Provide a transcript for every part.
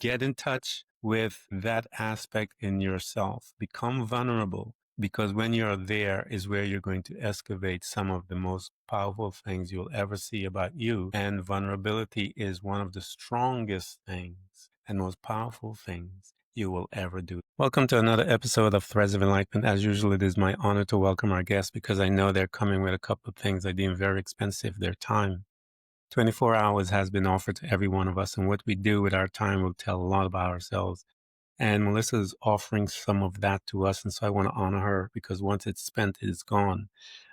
Get in touch with that aspect in yourself. Become vulnerable because when you're there is where you're going to excavate some of the most powerful things you'll ever see about you. And vulnerability is one of the strongest things and most powerful things you will ever do. Welcome to another episode of Threads of Enlightenment. As usual, it is my honor to welcome our guests because I know they're coming with a couple of things I deem very expensive, their time. 24 hours has been offered to every one of us, and what we do with our time will tell a lot about ourselves. And Melissa is offering some of that to us, and so I want to honor her because once it's spent, it is gone.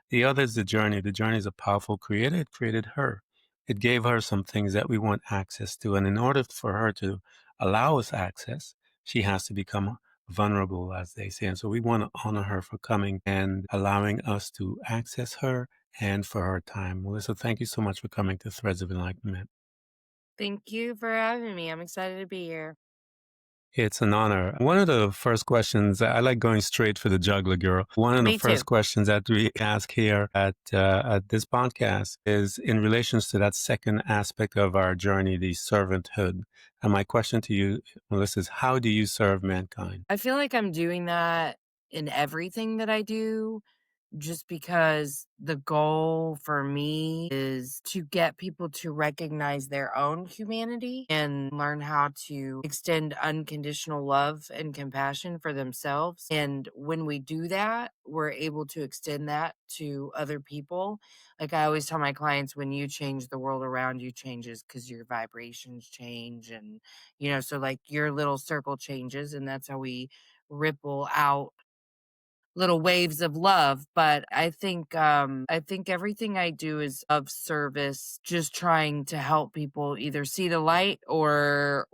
The other is the journey. The journey is a powerful creator. It created her. It gave her some things that we want access to. And in order for her to allow us access, she has to become vulnerable, as they say. And so we want to honor her for coming and allowing us to access her and for her time. Melissa, thank you so much for coming to Threads of Enlightenment. Thank you for having me. I'm excited to be here. It's an honor. One of the first questions, I like going straight for the juggler girl. One of the Me first too. questions that we ask here at this podcast is in relations to that second aspect of our journey, the servanthood. And my question to you, Melissa, is how do you serve mankind? I feel like I'm doing that in everything that I do, just because the goal for me is to get people to recognize their own humanity and learn how to extend unconditional love and compassion for themselves. And when we do that, we're able to extend that to other people. Like I always tell my clients, when you change, the world around you changes because your vibrations change. And, so like your little circle changes, and that's how we ripple out little waves of love. But I think everything I do is of service, just trying to help people either see the light or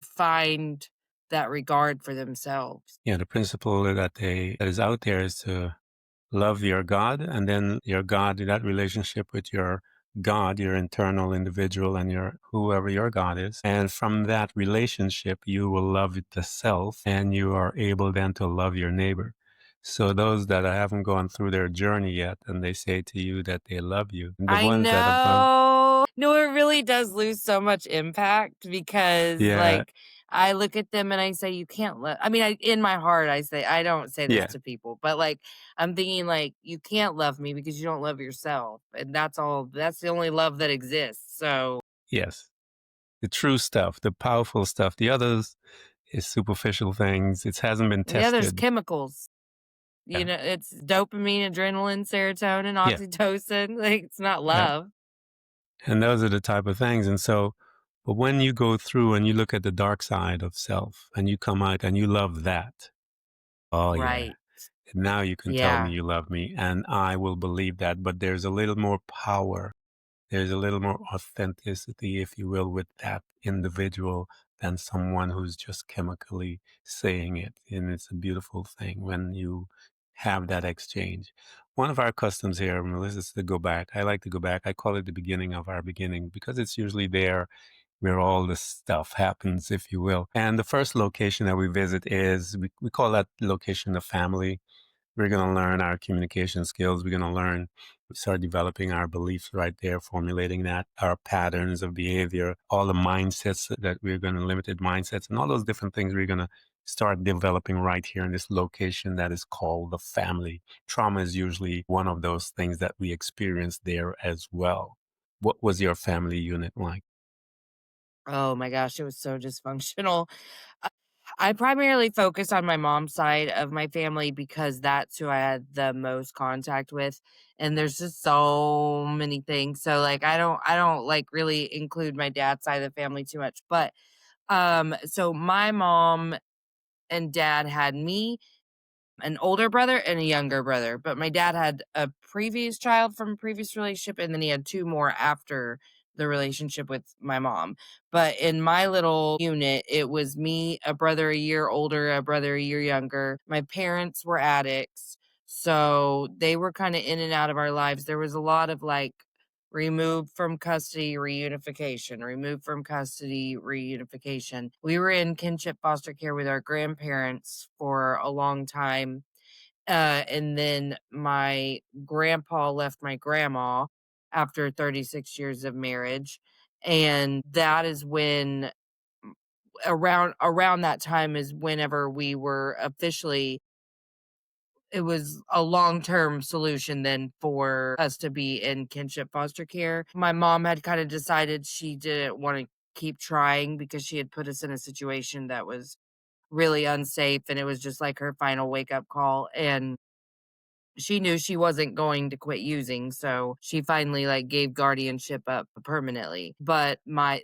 find that regard for themselves. Yeah, the principle that is out there is to love your God, and then your God, that relationship with your God, your internal individual, and your whoever your God is. And from that relationship, you will love the self, and you are able then to love your neighbor. So those that haven't gone through their journey yet, and they say to you that they love you, the I ones that have gone, know. No, it really does lose so much impact because, yeah, like, I look at them and I say, "You can't love." I mean, in my heart, I say, I don't say this yeah, to people, but like, I'm thinking, like, you can't love me because you don't love yourself, and that's all. That's the only love that exists. So, yes, the true stuff, the powerful stuff. The others is superficial things. It hasn't been yeah, there's tested. chemicals. Yeah, It's dopamine, adrenaline, serotonin, yeah, oxytocin. Like, it's not yeah. love. And those are the type of things. And so, but when you go through and you look at the dark side of self and you come out and you love that, oh yeah, Right. now you can tell me Yeah. you love me and I will believe that. But there's a little more power. There's a little more authenticity, if you will, with that individual than someone who's just chemically saying it. And it's a beautiful thing when you have that exchange. One of our customs here, Melissa, is to go back. I like to go back. I call it the beginning of our beginning because it's usually there where all the stuff happens, if you will. And the first location that we visit is, we call that location the family. We're going to learn our communication skills. We're going to learn, start developing our beliefs right there, formulating that, our patterns of behavior, all the mindsets that we're going to, limited mindsets, and all those different things we're going to start developing right here in this location that is called the family. Trauma is usually one of those things that we experience there as well. What was your family unit like? Oh my gosh, it was so dysfunctional. Uh, I primarily focus on my mom's side of my family because that's who I had the most contact with. And there's just so many things. So like I don't like really include my dad's side of the family too much. But so my mom and dad had me, an older brother and a younger brother, but my dad had a previous child from a previous relationship, and then he had 2 more after the relationship with my mom. But in my little unit, it was me, a brother a year older, a brother a year younger. My parents were addicts, so they were kinda in and out of our lives. There was a lot of, like, removed from custody reunification, removed from custody reunification. We were in kinship foster care with our grandparents for a long time. And then my grandpa left my grandma after 36 years of marriage. And that is when around that time is whenever we were officially it was a long-term solution then for us to be in kinship foster care. My mom had kind of decided she didn't want to keep trying because she had put us in a situation that was really unsafe, and it was just like her final wake-up call, and she knew she wasn't going to quit using, so she finally, like, gave guardianship up permanently. But my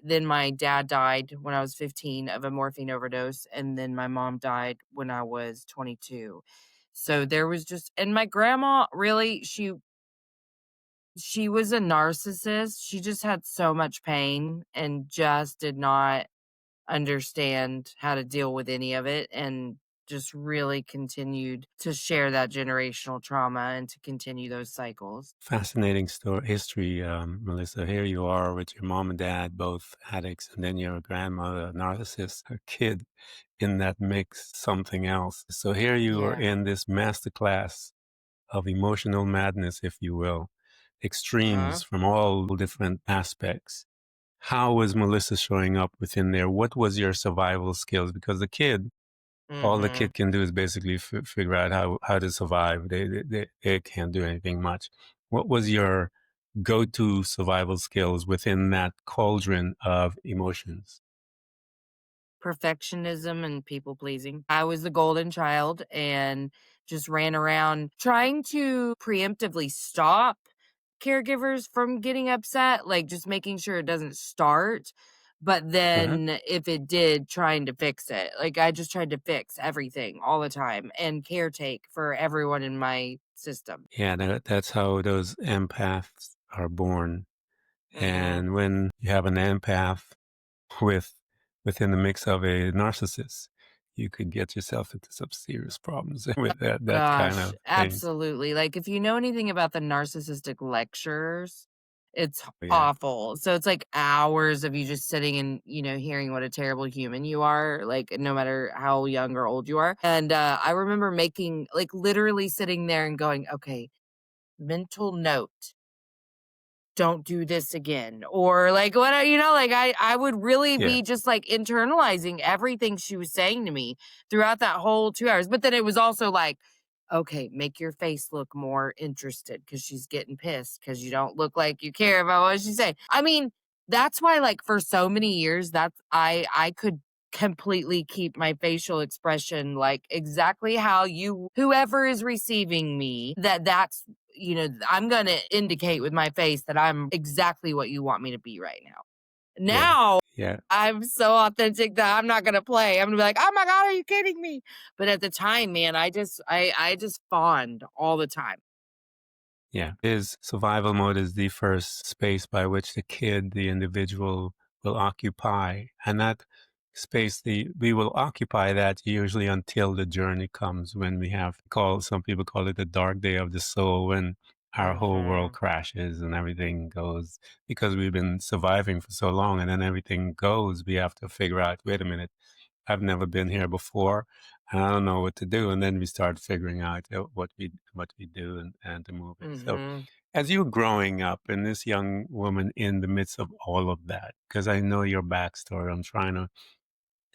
dad died when I was 15 of a morphine overdose, and then my mom died when I was 22. So there was just and my grandma really, she was a narcissist. She just had so much pain and just did not understand how to deal with any of it, and just really continued to share that generational trauma and to continue those cycles. Fascinating story history, Melissa. Here you are with your mom and dad, both addicts, and then your grandmother, a narcissist, her kid in that mix, something else. So here you are Yeah. in this masterclass of emotional madness, if you will, Uh-huh. extremes from all different aspects. How was Melissa showing up within there? What was your survival skills? Because the kid, all the Mhm. kid can do is basically figure out how to survive. They can't do anything much. What was your go-to survival skills within that cauldron of emotions? Perfectionism and people pleasing. I was the golden child and just ran around trying to preemptively stop caregivers from getting upset, like just making sure it doesn't start. But Uh-huh. then if it did, trying to fix it. Like I just tried to fix everything all the time and caretake for everyone in my system. Yeah, that's how those empaths are born. Mhm. And when you have an empath with within the mix of a narcissist, you could get yourself into some serious problems with that kind Gosh, of things. absolutely. Like, if you know anything about the narcissistic lectures, it's Yeah. awful. So it's like hours of you just sitting and, hearing what a terrible human you are, like, no matter how young or old you are. And I remember making, like, literally sitting there and going, okay, mental note, don't do this again, or like what like I would really Yeah. be just like internalizing everything she was saying to me throughout that whole 2 hours. But then it was also like, okay, make your face look more interested because she's getting pissed because you don't look like you care about what she say. I mean, that's why, like, for so many years, that's I could completely keep my facial expression like exactly how you whoever is receiving me, that's I'm going to indicate with my face that I'm exactly what you want me to be right now. Yeah. Now Yeah. I'm so authentic that I'm not going to play. I'm going to be like, "Oh my god, are you kidding me?" But at the time, man, I just fawned all the time. Yeah. His survival mode is the first space by which the kid, the individual, will occupy. And that space, we will occupy that usually until the journey comes when we have some people call it the dark day of the soul, when our whole world Mhm. crashes and everything goes because we've been surviving for so long and then everything goes. We have to figure out, wait a minute, I've never been here before, and I don't know what to do. And then we start figuring out what we do and to move it. So, Mhm. as you're growing up and this young woman in the midst of all of that, because I know your backstory, I'm trying to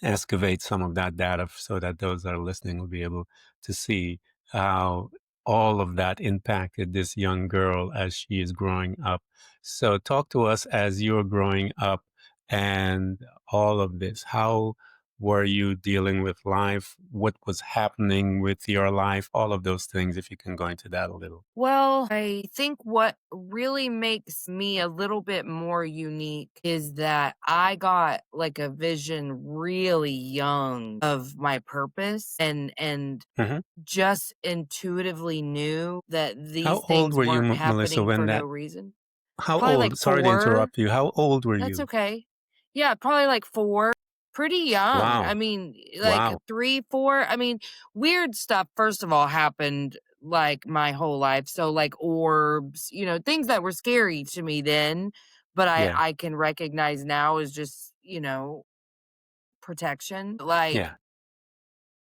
excavate some of that data so that those that are listening will be able to see how all of that impacted this young girl as she is growing up. So, talk to us as you're growing up and all of this. How were you dealing with life? What was happening with your life? All of those things, if you can go into that a little. Well, I think what really makes me a little bit more unique is that I got like a vision really young of my purpose, and Hmm. just intuitively knew that these How old things were you, weren't Melissa, happening when for no that? reason. How Probably like old? Sorry to 4. interrupt you. How old were That's you? okay. Yeah, probably like 4. Pretty young. I Wow. mean, like Wow. 3, 4. I mean, weird stuff, first of all, happened like my whole life. So, like orbs, things that were scary to me then, but I Yeah. I can recognize now as just, protection. Like, Yeah.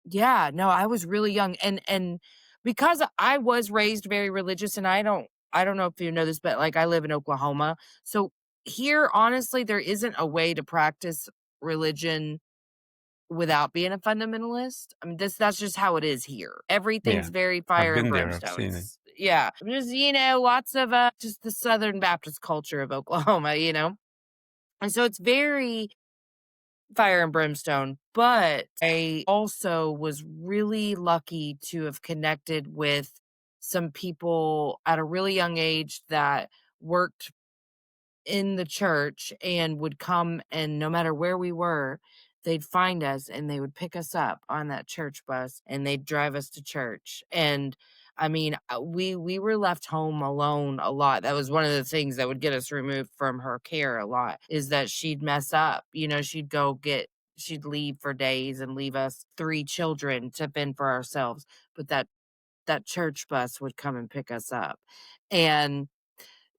yeah, no, I was really young, and because I was raised very religious, and I don't know if you know this, but like I live in Oklahoma. So here, honestly, there isn't a way to practice religion without being a fundamentalist. I mean, that's just how it is here. Everything's Yeah. very I've fire and been there. I've brimstone. seen it. It's yeah, just, lots of, just the Southern Baptist culture of Oklahoma, And so it's very fire and brimstone, but I also was really lucky to have connected with some people at a really young age that worked in the church and would come, and no matter where we were, they'd find us and they would pick us up on that church bus and they'd drive us to church. And I mean, we were left home alone a lot. That was one of the things that would get us removed from her care a lot, is that she'd mess up. She'd leave for days and leave us three children to fend for ourselves. But that church bus would come and pick us up. And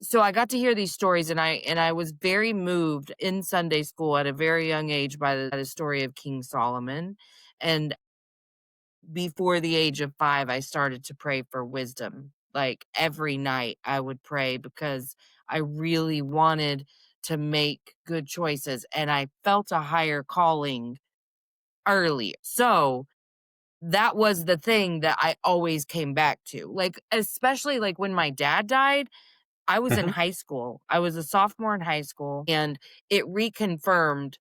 so I got to hear these stories, and I was very moved in Sunday school at a very young age by the story of King Solomon. And before the age of 5, I started to pray for wisdom. Like every night I would pray because I really wanted to make good choices, and I felt a higher calling early. So that was the thing that I always came back to. Like, especially like when my dad died, I was in Mhm. high school. I was a sophomore in high school, and it reconfirmed,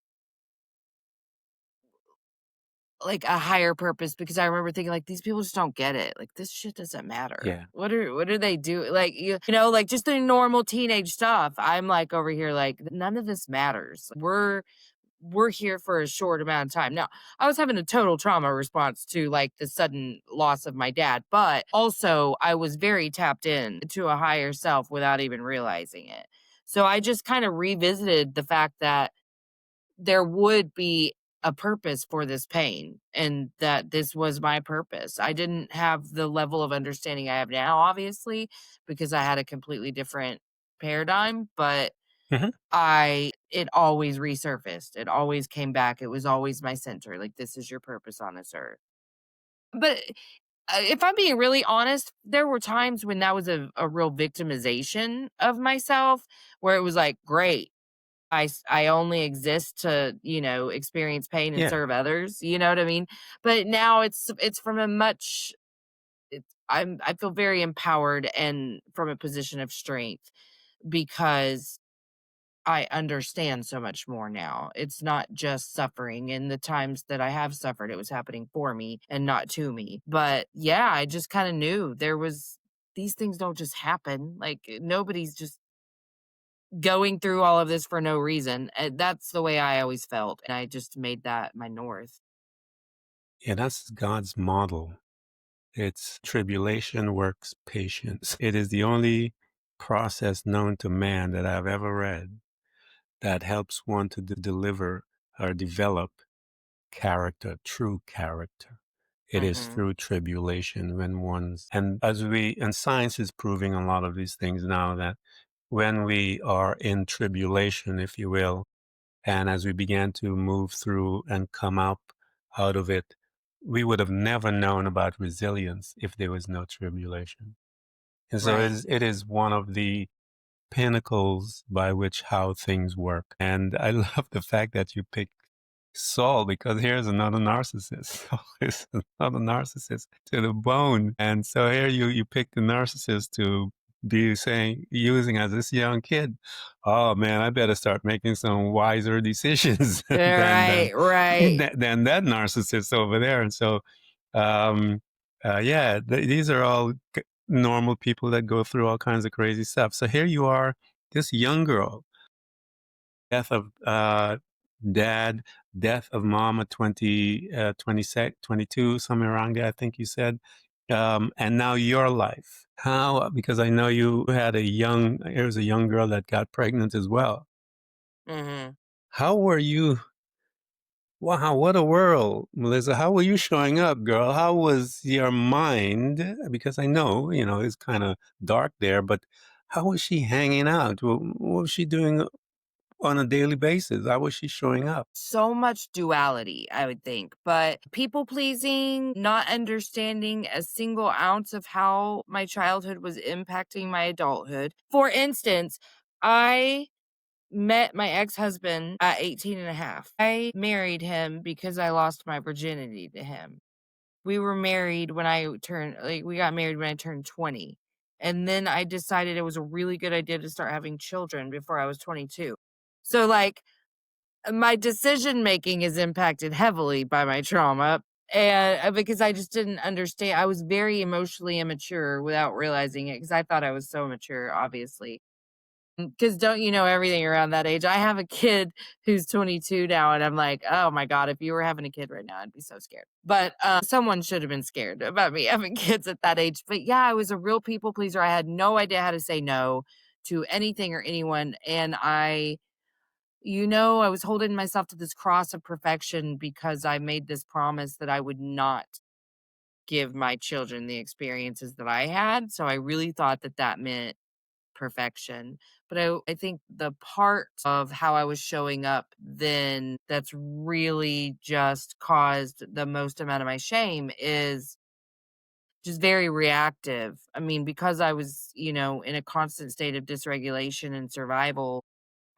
like, a higher purpose, because I remember thinking, like, "These people just don't get it. Like, this shit doesn't matter. Yeah. What are they do?" Like, like, just the normal teenage stuff. I'm, like, over here, like, "None of this matters. We're here for a short amount of time." Now, I was having a total trauma response to, like, the sudden loss of my dad, but also I was very tapped in to a higher self without even realizing it. So I just kind of revisited the fact that there would be a purpose for this pain and that this was my purpose. I didn't have the level of understanding I have now, obviously, because I had a completely different paradigm, but Mhm. it always resurfaced. It always came back. It was always my center. Like, this is your purpose on this earth. But if I'm being really honest, there were times when that was a real victimization of myself, where it was like, great, I only exist to, experience pain and Yeah. serve others. You know what I mean? But now it's from a much I feel very empowered and from a position of strength, because I understand so much more now. It's not just suffering. And the times that I have suffered, it was happening for me and not to me. But yeah, I just kind of knew these things don't just happen. Like, nobody's just going through all of this for no reason. That's the way I always felt. And I just made that my north. Yeah. That's God's model. It's tribulation works patience. It is the only process known to man that I've ever read that helps one to deliver or develop character, true character. It is Hmm. through tribulation when and science is proving a lot of these things now, that when we are in tribulation, if you will, and as we began to move through and come out of it, we would have never known about resilience if there was no tribulation. And so Right. it is one of the pinnacles by which how things work. And I love the fact that you picked Saul, because here's another narcissist. Saul is another narcissist to the bone. And so here you pick the narcissist to be using as this young kid. Oh man, I better start making some wiser decisions Right. Right. than that narcissist over there. And so, um, yeah, these are all normal people that go through all kinds of crazy stuff. So here you are, this young girl, death of dad, death of mom at 22, somewhere around there, I think you said. And now your life. How, because I know there was a young girl that got pregnant as well. Hmm. How were you? Wow, what a world, Melissa. How were you showing up, girl? How was your mind? Because I know, it's kind of dark there, but how was she hanging out? What was she doing on a daily basis? How was she showing up? So much duality, I would think, but people pleasing, not understanding a single ounce of how my childhood was impacting my adulthood. For instance, I met my ex-husband at 18 and a half. I married him because I lost my virginity to him. We were married when we got married when I turned 20. And then I decided it was a really good idea to start having children before I was 22. So, like, my decision making is impacted heavily by my trauma, and because I just didn't understand. I was very emotionally immature without realizing it because I thought I was so mature, obviously. Because don't you know everything around that age? I have a kid who's 22 now, and I'm like, "Oh my god, if you were having a kid right now, I'd be so scared." But, someone should have been scared about me having kids at that age. But yeah, I was a real people pleaser. I had no idea how to say no to anything or anyone, and I was holding myself to this cross of perfection because I made this promise that I would not give my children the experiences that I had, so I really thought that that meant perfection. But I think the part of how I was showing up then that's really just caused the most amount of my shame is just very reactive. I mean, because I was, in a constant state of dysregulation and survival,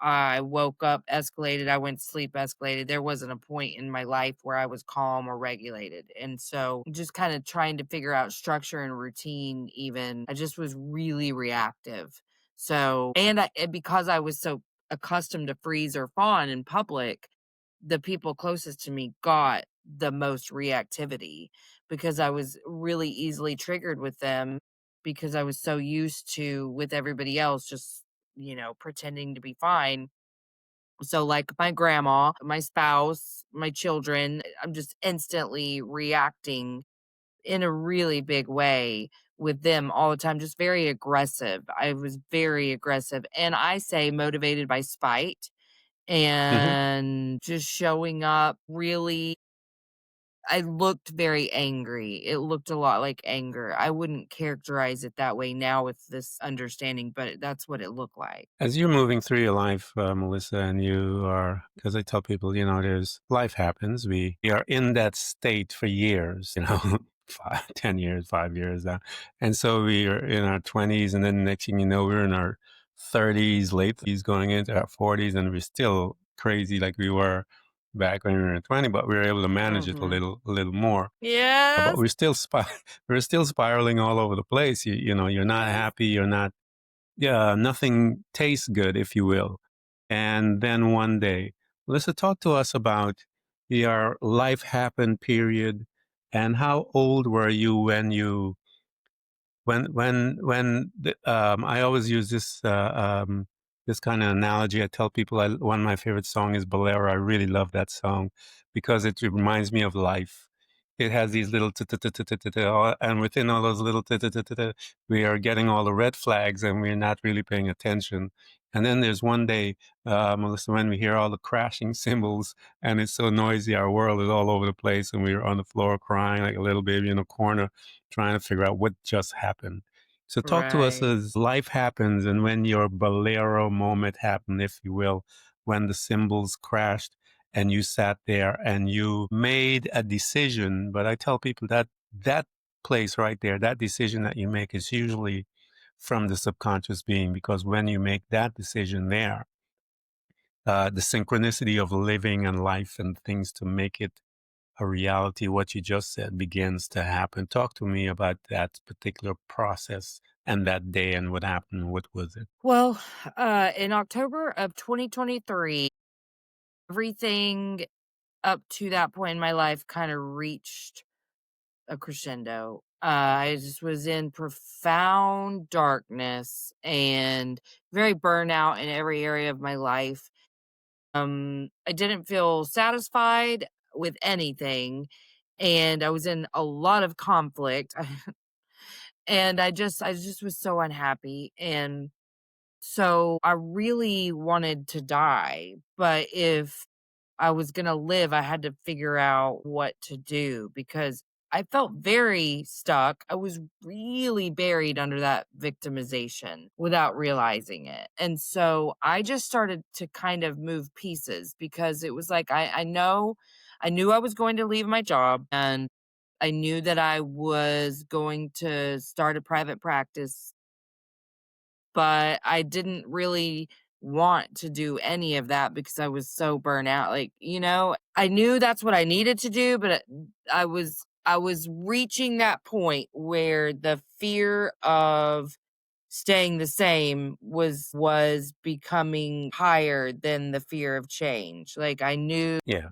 I woke up escalated, I went to sleep escalated. There wasn't a point in my life where I was calm or regulated. And so just kind of trying to figure out structure and routine even, I just was really reactive. So, and because I was so accustomed to freeze or fawn in public, the people closest to me got the most reactivity because I was really easily triggered with them because I was so used to with everybody else just pretending to be fine. So, like my grandma, my spouse, my children, I'm just instantly reacting in a really big way with them all the time, just very aggressive. I was very aggressive. And I say motivated by spite Mhm. and just showing up really. I looked very angry. It looked a lot like anger. I wouldn't characterize it that way now with this understanding, but that's what it looked like. As you're moving through your life, Melissa, and you are, because I tell people, there's life happens. We are in that state for years, 10 years, 5 years now. And so we are in our 20s, and then next thing you know, we're in our 30s, late 30s, going into our 40s, and we're still crazy like we were back when we were 20, but we were able to manage it Mhm. a little more. But Yes. we're still spiraling all over the place. You're not Yes. happy. You're not, yeah, nothing tastes good, if you will. And then one day, Melissa, talk to us about your life happened period, and how old were you when I always use this kind of analogy. I tell people one of my favorite songs is Bolero. I really love that song because it reminds me of life. It has these little and within all those little we are getting all the red flags and we're not really paying attention. And then there's one day, Melissa, when we hear all the crashing cymbals and it's so noisy, our world is all over the place, and we're on the floor crying like a little baby in a corner trying to figure out what just happened. So talk to us Right. as life happens and when your bolero moment happened, if you will, when the cymbals crashed and you sat there and you made a decision. But I tell people that place right there, that decision that you make is usually from the subconscious being, because when you make that decision there, the synchronicity of living and life and things to make it a reality, what you just said, begins to happen. Talk to me about that particular process and that day and what happened. What was it? Well, in October of 2023, everything up to that point in my life kind of reached a crescendo. I just was in profound darkness and very burnout in every area of my life. I didn't feel satisfied with anything, and I was in a lot of conflict. And I just was so unhappy, and so I really wanted to die, but if I was gonna live, I had to figure out what to do because I felt very stuck. I was really buried under that victimization without realizing it. And so I just started to kind of move pieces because it was like I knew I was going to leave my job, and I knew that I was going to start a private practice, but I didn't really want to do any of that because I was so burnt out. Like, I knew that's what I needed to do, but I was reaching that point where the fear of staying the same was becoming higher than the fear of change. Like Yeah.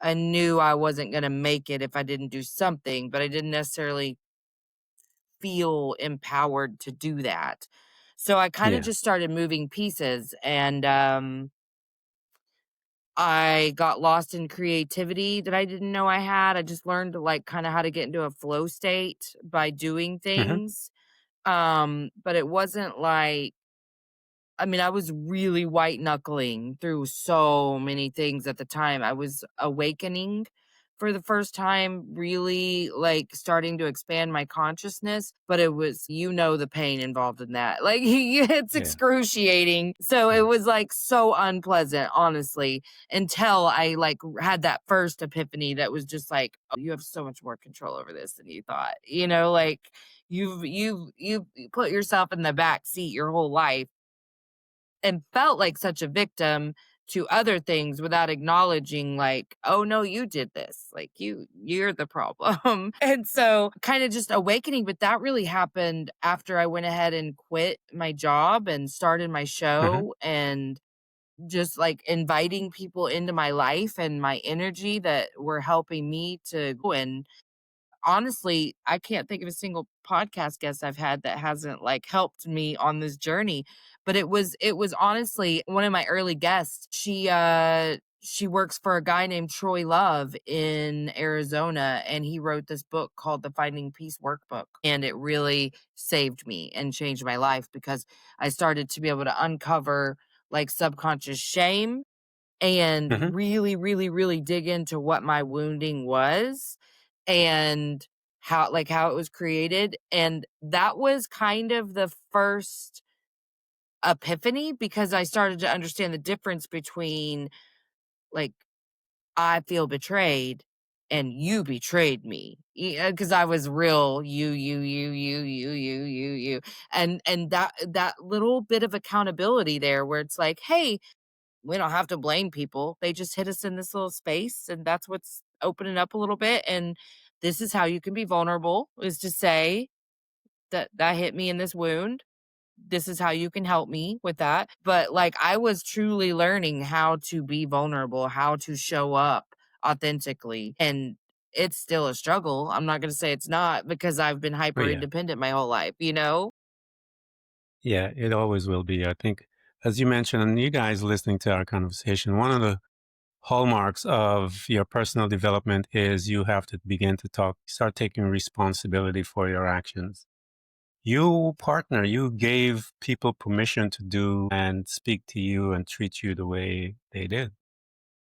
I knew I wasn't going to make it if I didn't do something, but I didn't necessarily feel empowered to do that. So I kind of Yeah. just started moving pieces, and I got lost in creativity that I didn't know I had. I just learned like kind of how to get into a flow state by doing Hmm. things. But it wasn't like, I mean, I was really white knuckling through so many things at the time. I was awakening for the first time, really like starting to expand my consciousness, but it was, the pain involved in that. Like, it's Yeah. excruciating. So it Yeah. was like so unpleasant, honestly, until I like had that first epiphany that was just like, oh, you have so much more control over this than you thought, like you've put yourself in the back seat your whole life and felt like such a victim to other things without acknowledging like, oh no, you did this, like you're the problem. And so kind of just awakening, but that really happened after I went ahead and quit my job and started my Hmm. show, and just like inviting people into my life and my energy that were helping me to go. And honestly, I can't think of a single podcast guest I've had that hasn't like helped me on this journey. But it was honestly one of my early guests. She works for a guy named Troy Love in Arizona, and he wrote this book called The Finding Peace Workbook. And it really saved me and changed my life because I started to be able to uncover like subconscious shame and Hmm. really, really, really dig into what my wounding was and how it was created. And that was kind of the first epiphany because I started to understand the difference between like I feel betrayed and you betrayed me. Because I was real you. And that little bit of accountability there where it's like, hey, we don't have to blame people. They just hit us in this little space, and that's what's opening up a little bit. And this is how you can be vulnerable, is to say that hit me in this wound. This is how you can help me with that. But like I was truly learning how to be vulnerable, how to show up authentically. And it's still a struggle. I'm not going to say it's not because I've been Oh, hyper yeah. independent my whole life. Yeah. It always will be. I think, as you mentioned, and you guys listening to our conversation, one of the hallmarks of your personal development is you have to begin to start taking responsibility for your actions. You gave people permission to do and speak to you and treat you the way they did.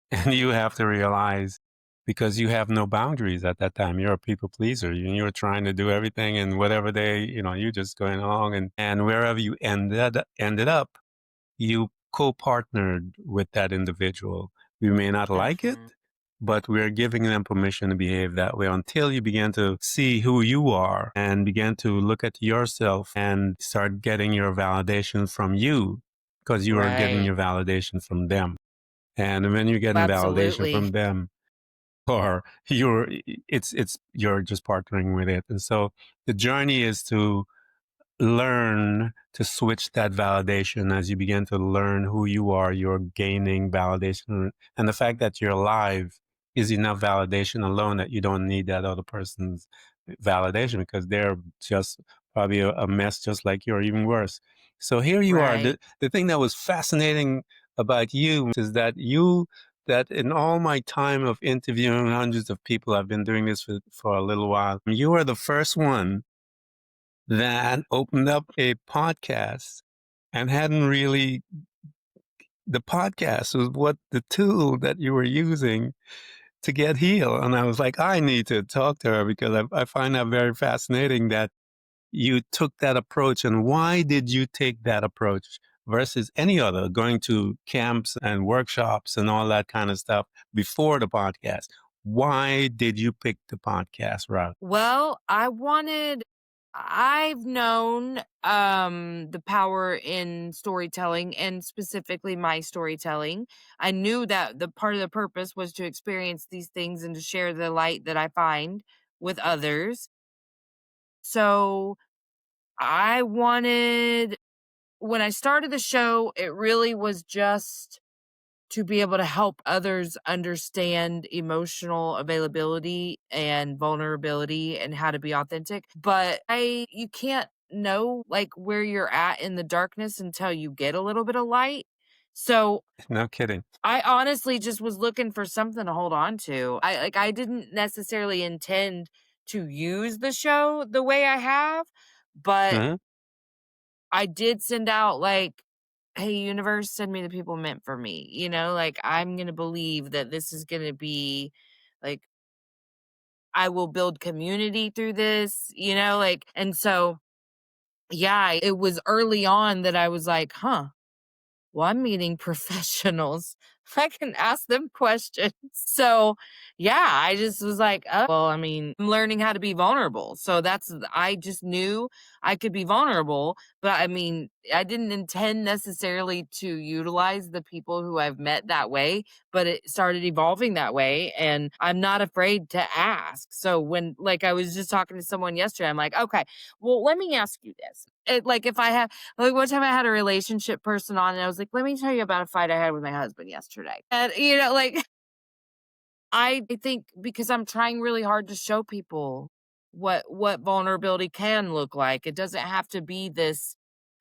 And you have to realize because you have no boundaries at that time, you're a people pleaser. You're trying to do everything and whatever you're just going along and wherever you ended up, you co-partnered with that individual. We may not like it, Hmm. but we're giving them permission to behave that way until you begin to see who you are and begin to look at yourself and start getting your validation from you because you are getting Right. your validation from them. And when you're getting validation Absolutely. from them, or you're just partnering with it. And so the journey is to learn to switch that validation as you begin to learn who you are. You're gaining validation. And the fact that you're alive is enough validation alone that you don't need that other person's validation because they're just probably a mess just like you or even worse. So here you are. Right. The thing that was fascinating about you is that in all my time of interviewing hundreds of people, I've been doing this for a little while. You are the first one that opened up a podcast and hadn't really, the podcast was what the tool that you were using to get healed. And I was like, I need to talk to her because I find that very fascinating that you took that approach. And why did you take that approach versus any other, going to camps and workshops and all that kind of stuff before the podcast? Why did you pick the podcast route? Well, I wanted I've known the power in storytelling and specifically my storytelling. I knew that the part of the purpose was to experience these things and to share the light that I find with others. So I wanted when I started the show, it really was just to be able to help others understand emotional availability and vulnerability and how to be authentic. But you can't know like where you're at in the darkness until you get a little bit of light. So No kidding. I honestly just was looking for something to hold on to. I didn't necessarily intend to use the show the way I have, but Hmm. I did send out like, "Hey, universe, send me the people meant for me." Like I'm gonna believe that this is gonna be like I will build community through this, like and so yeah, it was early on that I was like, huh, well, I'm meeting professionals. I can ask them questions. So, yeah, I just was like, oh, well, I mean, I'm learning how to be vulnerable. So I just knew I could be vulnerable. But I mean, I didn't intend necessarily to utilize the people who I've met that way, but it started evolving that way. And I'm not afraid to ask. So like, I was just talking to someone yesterday, I'm like, okay, well, let me ask you this. Like, if I have like one time I had a relationship person on and I was like, let me tell you about a fight I had with my husband yesterday. And like I think because I'm trying really hard to show people what vulnerability can look like. It doesn't have to be this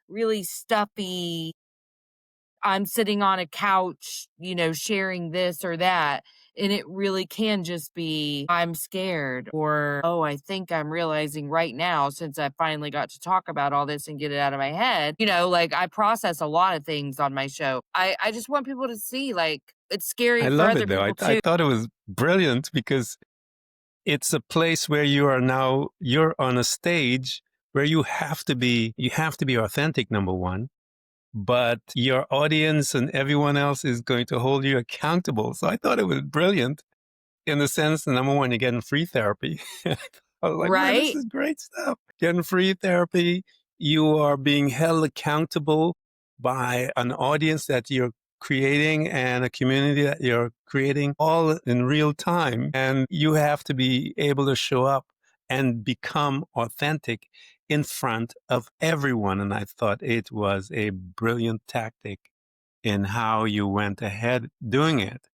really stuffy I'm sitting on a couch, sharing this or that. And it really can just be, I'm scared, or, oh, I think I'm realizing right now, since I finally got to talk about all this and get it out of my head, like I process a lot of things on my show. I just want people to see, like, it's I scary for love other it though. people I too. thought it was brilliant because it's a place where you're on a stage where you have to be authentic, number one, but your audience and everyone else is going to hold you accountable. So I thought it was brilliant in the sense that number one, you're getting free therapy. I was like, man, this Right? is great stuff. Getting free therapy. You are being held accountable by an audience that you're creating and a community that you're creating all in real time. And you have to be able to show up and become authentic in front of everyone. And I thought it was a brilliant tactic in how you went ahead doing it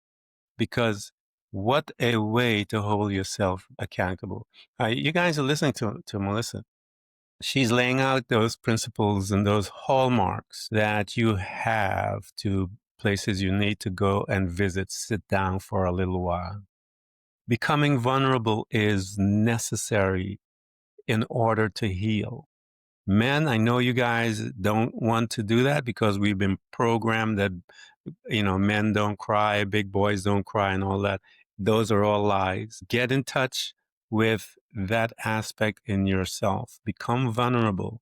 because what a way to hold yourself accountable. You guys are listening to Melissa. She's laying out those principles and those hallmarks that you have to places you need to go and visit, sit down for a little while. Becoming vulnerable is necessary in order to heal. Men, I know you guys don't want to do that because we've been programmed that, men don't cry, big boys don't cry, and all that. Those are all lies. Get in touch with that aspect in yourself. Become vulnerable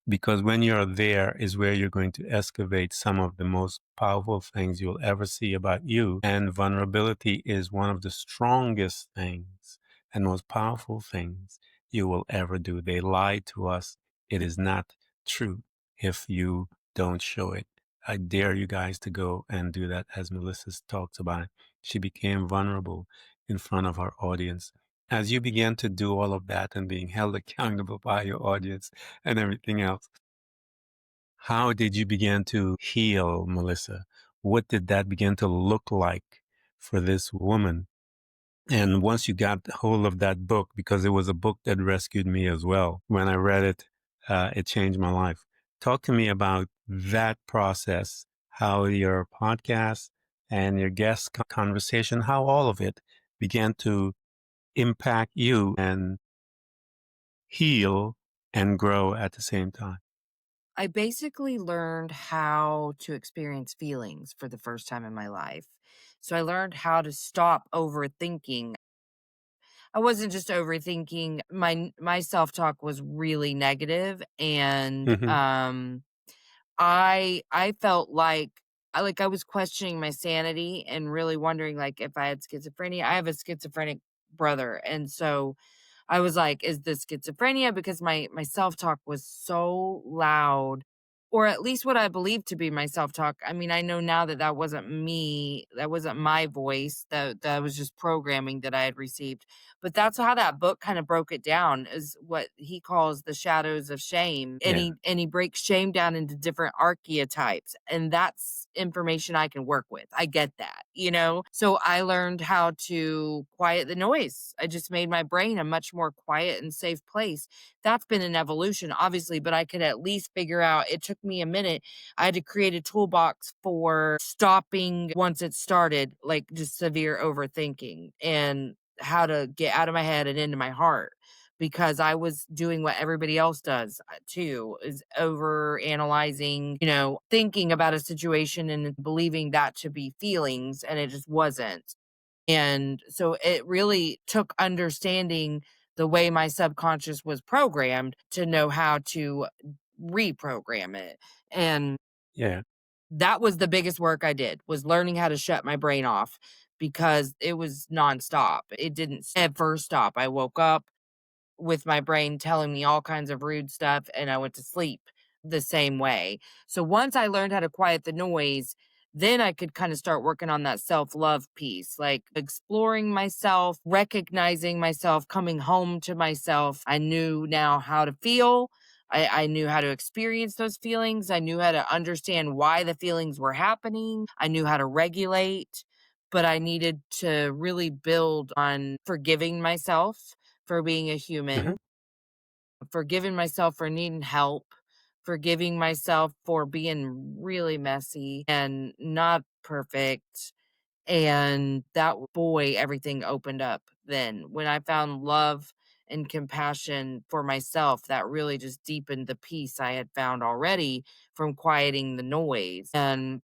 because when you're there is where you're going to excavate some of the most powerful things you'll ever see about you. And vulnerability is one of the strongest things and most powerful things you will ever do. They lie to us. It is not true if you don't show it. I dare you guys to go and do that as Melissa talks about. She became vulnerable in front of her audience. As you began to do all of that and being held accountable by your audience, and everything else. How did you begin to heal, Melissa? What did that begin to look like for this woman? And once you got hold of that book, because it was a book that rescued me as well, when I read it, it changed my life. Talk to me about that process, how your podcast and your guest conversation, how all of it began to impact you and heal and grow at the same time. I basically learned how to experience feelings for the first time in my life. So I learned how to stop overthinking. I wasn't just overthinking. My self-talk was really negative and Hmm. I felt like I was questioning my sanity and really wondering like if I had schizophrenia. I have a schizophrenic brother and so I was like, "Is this schizophrenia?" Because my self-talk was so loud, or at least what I believed to be my self-talk. I mean, I know now that that wasn't me, that wasn't my voice, that was just programming that I had received. But that's how that book kind of broke it down, is what he calls the shadows of shame. And Yeah. he breaks shame down into different archetypes. And that's information I can work with. I get that, you know? So I learned how to quiet the noise. I just made my brain a much more quiet and safe place. That's been an evolution, obviously, but I could at least figure out. It took me a minute. I had to create a toolbox for stopping once it started, like just severe overthinking, and how to get out of my head and into my heart, because I was doing what everybody else does too, is over analyzing, thinking about a situation and believing that to be feelings, and it just wasn't. And so it really took understanding the way my subconscious was programmed to know how to reprogram it. And Yeah. that was the biggest work I did, was learning how to shut my brain off, because it was nonstop. It didn't ever stop. I woke up with my brain telling me all kinds of rude stuff, and I went to sleep the same way. So once I learned how to quiet the noise, then I could kind of start working on that self-love piece, like exploring myself, recognizing myself, coming home to myself. I knew now how to feel. I knew how to experience those feelings. I knew how to understand why the feelings were happening. I knew how to regulate, but I needed to really build on forgiving myself for being a Mhm. human, forgiving myself for needing help, forgiving myself for being really messy and not perfect. And that boy, everything opened up then. When I found love and compassion for myself, that really just deepened the peace I had found already from quieting the noise. And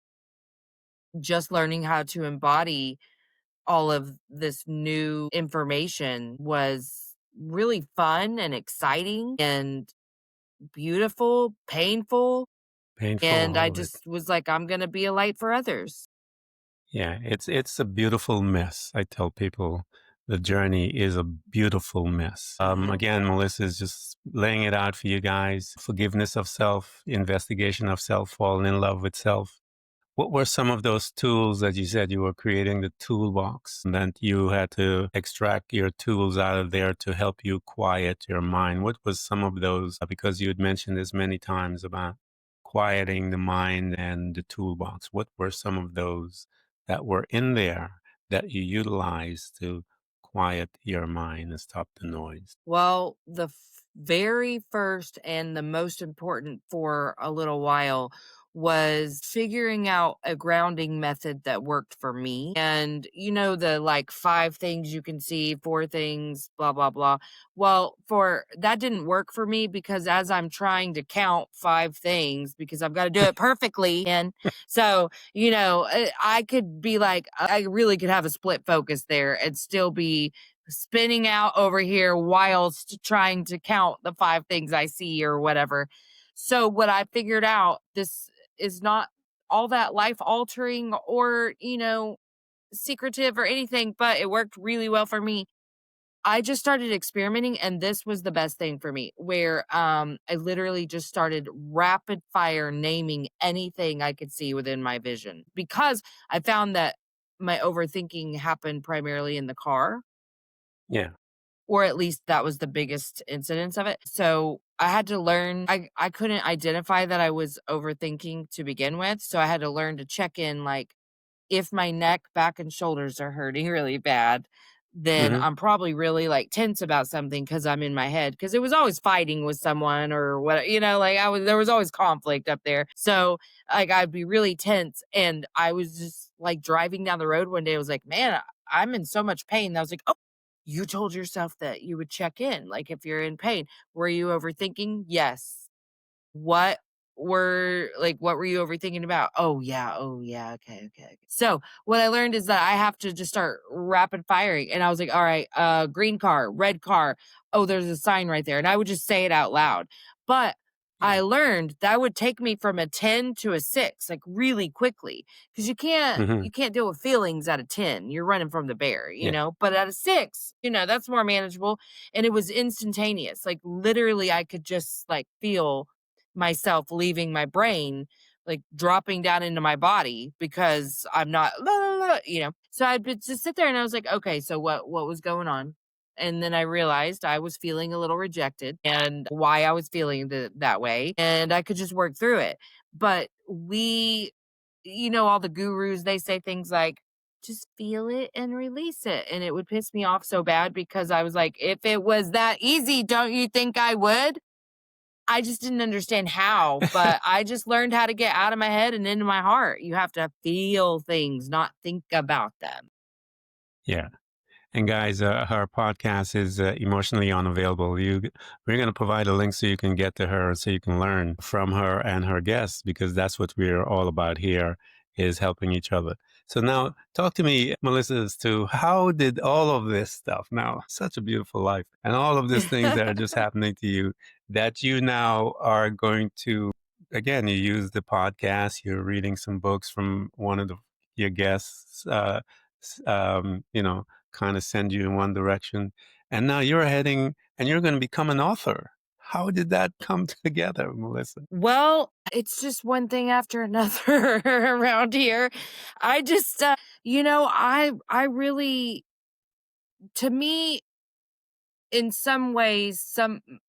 just learning how to embody all of this new information was really fun and exciting and beautiful, painful, Painful, and I all of it. just was like, "I'm gonna be a light for others." Yeah, it's a beautiful mess. I tell people the journey is a beautiful mess. Again, Melissa is just laying it out for you guys. Forgiveness of self, investigation of self, falling in love with self. What were some of those tools that you said you were creating the toolbox and that you had to extract your tools out of there to help you quiet your mind? What was some of those? Because you had mentioned this many times about quieting the mind and the toolbox. What were some of those that were in there that you utilized to quiet your mind and stop the noise? Well, the very first and the most important for a little while was figuring out a grounding method that worked for me. And the like five things you can see, four things, blah, blah, blah. Well, for that didn't work for me, because as I'm trying to count five things, because I've got to do it perfectly. And so, I could be like, I really could have a split focus there and still be spinning out over here whilst trying to count the five things I see or whatever. So what I figured out, this is not all that life altering or, secretive or anything, but it worked really well for me. I just started experimenting, and this was the best thing for me, where I literally just started rapid fire naming anything I could see within my vision, because I found that my overthinking happened primarily in the car, Yeah. or at least that was the biggest incidence of it. So I had to learn. I couldn't identify that I was overthinking to begin with. So I had to learn to check in, like, if my neck, back, and shoulders are hurting really bad, then Hmm. I'm probably really like tense about something because I'm in my head. Because it was always fighting with someone or what, like there was always conflict up there. So like I'd be really tense. And I was just like driving down the road one day. I was like, man, I'm in so much pain. I was like, oh, you told yourself that you would check in, like, if you're in pain. Were you overthinking? Yes. What what were you overthinking about? Oh, yeah, okay, okay, okay. So, what I learned is that I have to just start rapid firing, and I was like, "All right, green car, red car. Oh, there's a sign right there." And I would just say it out loud. But I Yeah. learned that would take me from a 10 to a 6, like, really quickly, because Hmm. you can't deal with feelings at a 10, you're running from the bear, Yeah. but at a 6, that's more manageable, and it was instantaneous, like, literally, I could just, like, feel myself leaving my brain, like, dropping down into my body because I'm not "La, la, la," So I'd be just sit there and I was like, "Okay, so what was going on?" And then I realized I was feeling a little rejected and why I was feeling that way. And I could just work through it. But all the gurus, they say things like, just feel it and release it. And it would piss me off so bad because I was like, if it was that easy, don't you think I would? I just didn't understand how, but I just learned how to get out of my head and into my heart. You have to feel things, not think about them. Yeah. And guys, her podcast is Emotionally Unavailable. We're going to provide a link so you can get to her, so you can learn from her and her guests, because that's what we're all about here, is helping each other. So now talk to me, Melissa, as to how did all of this stuff, now such a beautiful life, and all of these things that are just happening to you, that you now are going to, again, you use the podcast, you're reading some books from one of your guests, kind of send you in one direction. And now you're heading and you're going to become an author. How did that come together, Melissa? Well, it's just one thing after another around here. I just, I really, to me, in some ways,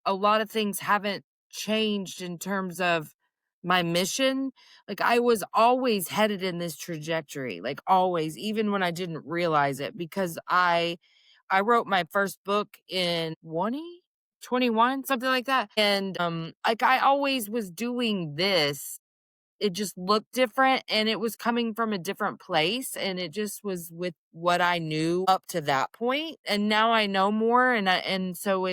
a lot of things haven't changed in terms of my mission. Like I was always headed in this trajectory, like always, even when I didn't realize it, because I wrote my first book in 2021, something like that. And like I always was doing this. It just looked different and it was coming from a different place and it just was with what I knew up to that point. And now I know more and so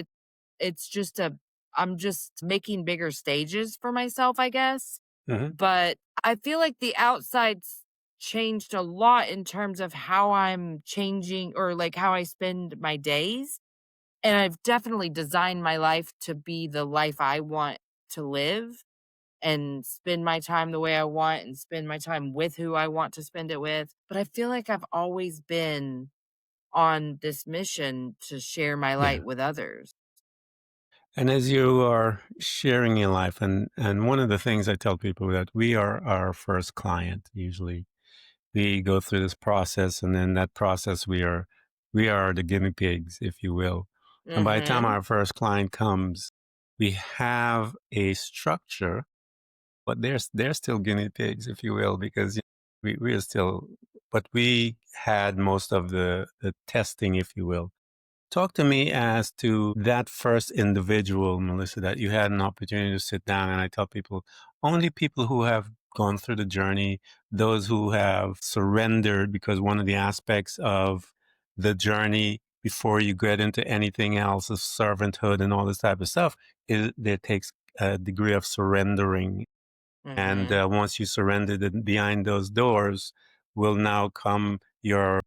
it's just a I'm just making bigger stages for myself, I guess. Hmm. But I feel like the outside's changed a lot in terms of how I'm changing or like how I spend my days. And I've definitely designed my life to be the life I want to live and spend my time the way I want and spend my time with who I want to spend it with. But I feel like I've always been on this mission to share my Yeah. light with others. And as you are sharing your life, and one of the things I tell people, that we are our first client. Usually we go through this process, and then that process, we are the guinea pigs, if you will. And by the time Mhm. our first client comes, we have a structure, but they're still guinea pigs, if you will, because we are still, but we had most of the testing, if you will. Talk to me as to that first individual, Melissa, that you had an opportunity to sit down. And I tell people, only people who have gone through the journey, those who have surrendered, because one of the aspects of the journey before you get into anything else is servanthood and all this type of stuff, is there takes a degree of surrendering. And Mhm. once you surrender, then behind those doors will now come your,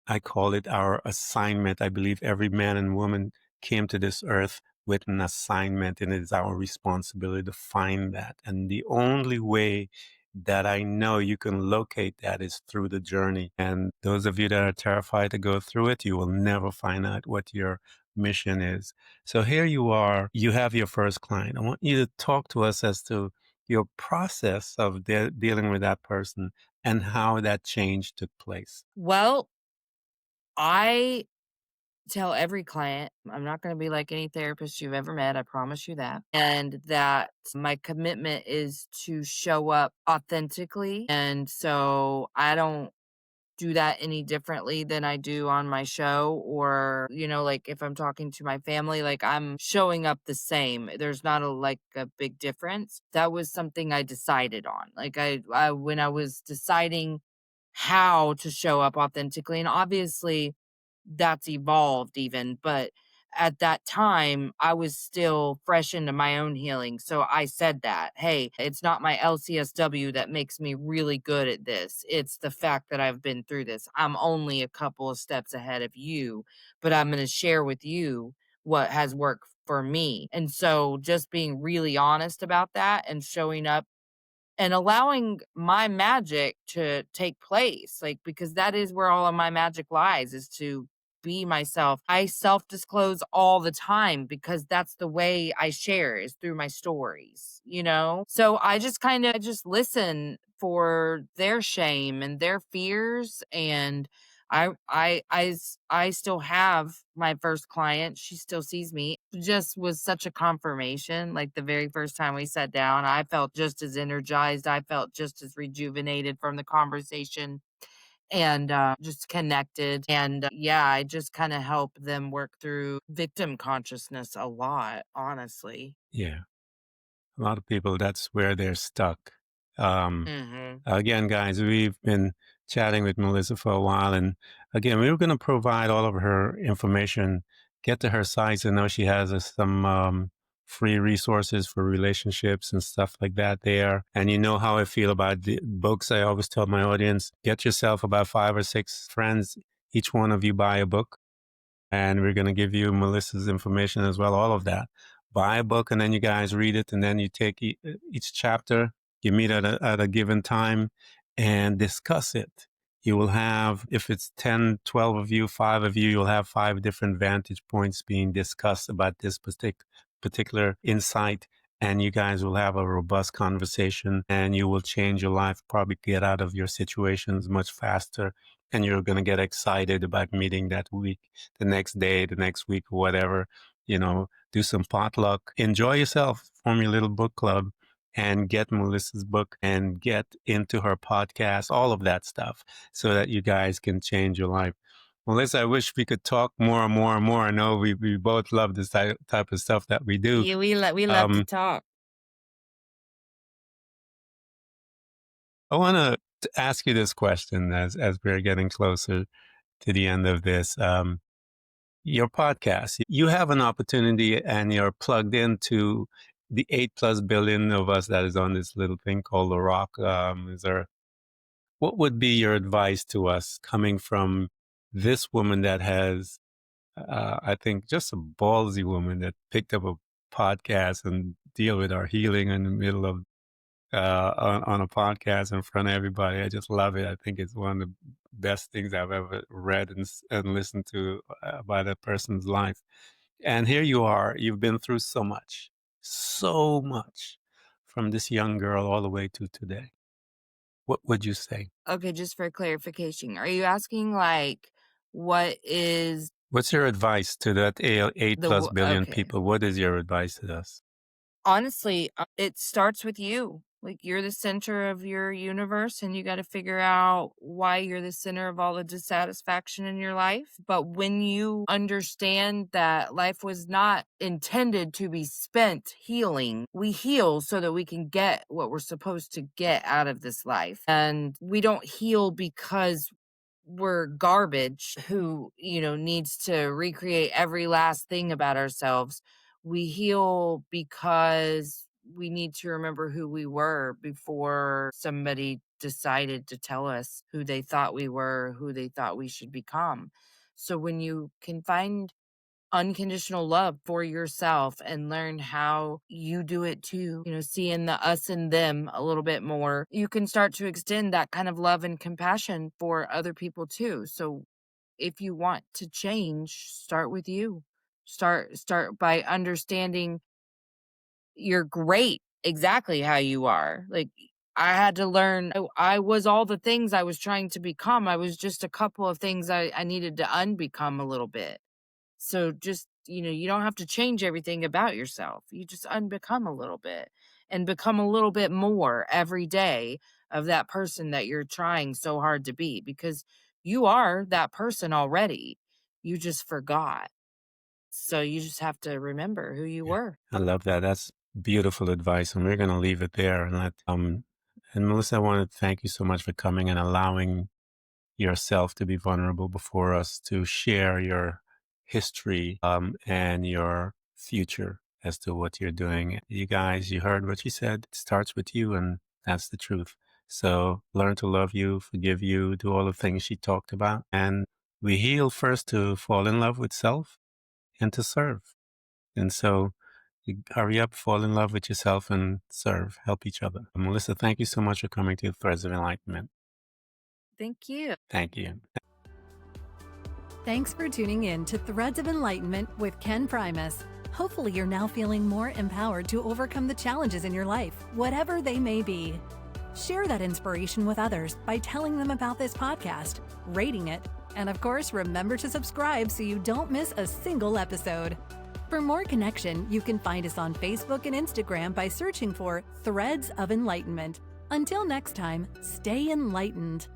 I call it our assignment. I believe every man and woman came to this earth with an assignment, and it is our responsibility to find that. And the only way that I know you can locate that is through the journey. And those of you that are terrified to go through it, you will never find out what your mission is. So here you are, you have your first client. I want you to talk to us as to your process of dealing with that person and how that change took place. Well, I tell every client I'm not going to be like any therapist you've ever met. I promise you that. And that my commitment is to show up authentically. And so I don't do that any differently than I do on my show or, like if I'm talking to my family, like I'm showing up the same. There's not a big difference. That was something I decided on. Like I when I was deciding how to show up authentically and obviously that's evolved even, but at that time, I was still fresh into my own healing, so I said that, "Hey, it's not my LCSW that makes me really good at this, it's the fact that I've been through this. I'm only a couple of steps ahead of you, but I'm gonna share with you what has worked for me. And so just being really honest about that and showing up and allowing my magic to take place, like, because that is where all of my magic lies, is to be myself. I self-disclose all the time because that's the way I share, is through my stories, you know? So I just kinda just listen for their shame and their fears, and I still have my first client. She still sees me. Just was such a confirmation. Like the very first time we sat down, I felt just as energized. I felt just as rejuvenated from the conversation and just connected. And yeah, I just kind of help them work through victim consciousness a lot, honestly. Yeah. A lot of people, that's where they're stuck. Um, Hmm. Again, guys, we've been chatting with Melissa for a while. And again, we were going to provide all of her information, get to her sites. I know she has some free resources for relationships and stuff like that there. And you know how I feel about the books. I always tell my audience, get yourself about 5 or 6 friends. Each one of you buy a book, and we're going to give you Melissa's information as well, all of that. Buy a book, and then you guys read it, and then you take each chapter, you meet at a given time and discuss it. You will have, if it's 10, 12 of you, 5 of you, you'll have 5 different vantage points being discussed about this particular insight. And you guys will have a robust conversation, and you will change your life, probably get out of your situations much faster. And you're going to get excited about meeting that week, the next day, the next week, whatever. Do some potluck, enjoy yourself, form your little book club, and get Melissa's book and get into her podcast, all of that stuff, so that you guys can change your life. Melissa, I wish we could talk more and more and more. I know we both love this type of stuff that we do. Yeah, we love to Um, talk. I want to ask you this question as we're getting closer to the end of this. Your podcast, you have an opportunity and you're plugged into the 8+ billion of us that is on this little thing called the rock. What would be your advice to us coming from this woman that has, I think, just a ballsy woman that picked up a podcast and deal with our healing in the middle of on a podcast in front of everybody. I just love it. I think it's one of the best things I've ever read and listened to about a person's life. And here you are. You've been through so much from this young girl all the way to today. What would you say? Okay, just for clarification, are you asking like what is What's your advice to that eight the plus billion okay. people? What is your advice to us? Honestly, it starts with you. Like, you're the center of your universe, and you gotta figure out why you're the center of all the dissatisfaction in your life. But when you understand that life was not intended to be spent healing, we heal so that we can get what we're supposed to get out of this life. And we don't heal because we're garbage who, needs to recreate every last thing about ourselves. We heal because we need to remember who we were before somebody decided to tell us who they thought we were, who they thought we should become. So when you can find unconditional love for yourself and learn how you do it too, seeing the us and them a little bit more, you can start to extend that kind of love and compassion for other people too. So if you want to change, start with you. Start by understanding you're great exactly how you are. Like, I had to learn I was all the things I was trying to become. I was just a couple of things I needed to unbecome a little bit. So just, you don't have to change everything about yourself. You just unbecome a little bit and become a little bit more every day of that person that you're trying so hard to be, because you are that person already. You just forgot. So you just have to remember who you Yeah, were. I love that. That's beautiful advice, and we're going to leave it there. And Melissa, I want to thank you so much for coming and allowing yourself to be vulnerable before us, to share your history and your future as to what you're doing. You guys, you heard what she said. It starts with you, and that's the truth. So learn to love you, forgive you, do all the things she talked about. And we heal first to fall in love with self and to serve. And so you hurry up, fall in love with yourself, and serve, help each other. Melissa, thank you so much for coming to Threads of Enlightenment. Thank you. Thank you. Thanks for tuning in to Threads of Enlightenment with Ken Primus. Hopefully you're now feeling more empowered to overcome the challenges in your life, whatever they may be. Share that inspiration with others by telling them about this podcast, rating it, and of course, remember to subscribe so you don't miss a single episode. For more connection, you can find us on Facebook and Instagram by searching for Threads of Enlightenment. Until next time, stay enlightened.